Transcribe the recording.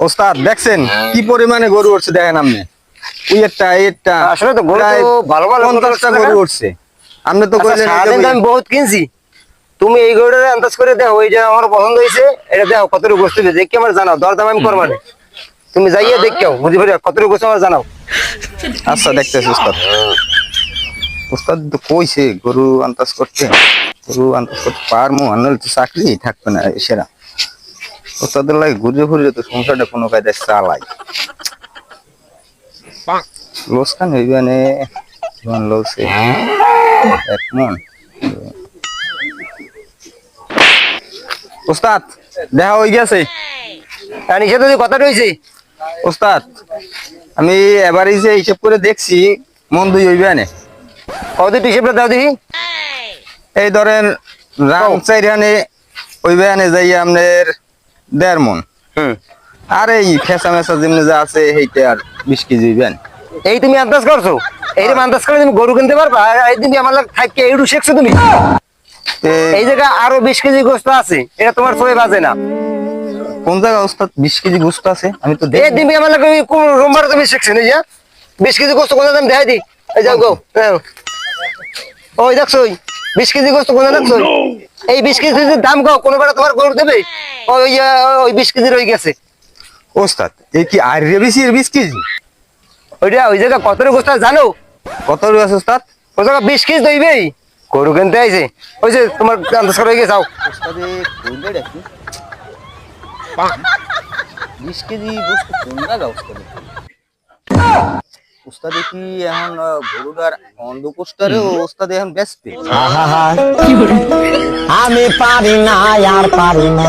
ওস্তাদ দেখছেন কি পরিমাণে গরু উঠছে দেখেন আপনি। ওই একটা আসলে তো গরু তো ভালো ভালো গরু 50টা গরু উঠছে। আপনি তো আচ্ছা, কইলেন এই যে সারাদিন তো আমি বহুত কিনছি। তুমি এই গরুটার আন্দাজ করে দেখো, ওই যে আমার পছন্দ হয়েছে, এটা দেখো কতটুকু গোস্ত হয়েছে, দেখি আমার জানাও, দরদাম আমি করবো না। তুমি যাইয়ে দেখো বুঝি পারি কতটুকু গোস্ত আমার জানাও। আচ্ছা দেখতেছি ওস্তাদ। ওস্তাদ তো কইছে গরু আন্দাজ করতে পারমু, আনলে তো চাকরি থাকবে না সেরা। ওস্তাদের লাগে ঘুরে ঘুরে তো সংসারটা কোনো কায়দায় চালাই। লোসকান হইবে নে যখন লসে এক মন। ওস্তাদ দেখা হয়ে গেছে। আর নিষেধ যদি কথা রয়েছে, ওস্তাদ আমি এবারই যে হিসাব করে দেখছি মন দুই হইবে না। কত হিসেবটা দাও দেখি। এই ধরেন রাং চাইরানে হইবে না যাই আপনার 1.5 মন। আর এই ফেসা মেসা যেমনি যা আছে সেইটা আর 20 কেজি হইবেন। এই তুমি আন্দাজ করছো, এইরকম আন্দাজ করে তুমি গরু কিনতে পারবা? এই তুমি আমার লাগে থাককে এইটু শিখছো তুমি। এই জায়গায় আরো 20 কেজি গোস্ত আছে, এটা তোমার চোখে বাজে না। কোন জায়গা ওস্তাদ 20 কেজি গোস্ত আছে? আমি তো এই তুমি আমার লাগে কোন রোমবার তুমি শিখছো না? 20 কেজি গোস্ত কোন দাম দেখাই দি। এই যাও গো, ওই দেখছো 20 কেজি গোস্ত কোন দেখছো? এই 20 কেজি দাম গাও কোনবার তোমার গরু দেবে? ওই ওই 20 কেজি রয়ে গেছে। ওস্তাদ এই কি আর বেশি 20 কেজি? ওইটা ওই জায়গা কত গোস্ত জানো? কত আছে ওস্তাদ? ওই জায়গা 20 কেজি দইবেই। গরু কিনতে আইছে, ওই যে তোমার আন্দাজ করে গিয়ে যাও। ওস্তাদে কইলে দেখি 20 কেজি গোস্ত কোন জায়গা ওস্তাদ? ওস্তাদে কি এখন গরুটার অন্ধকোষ্টারে ওস্তাদে এখন ব্যস্ত? আমি পারি না আর পারি না।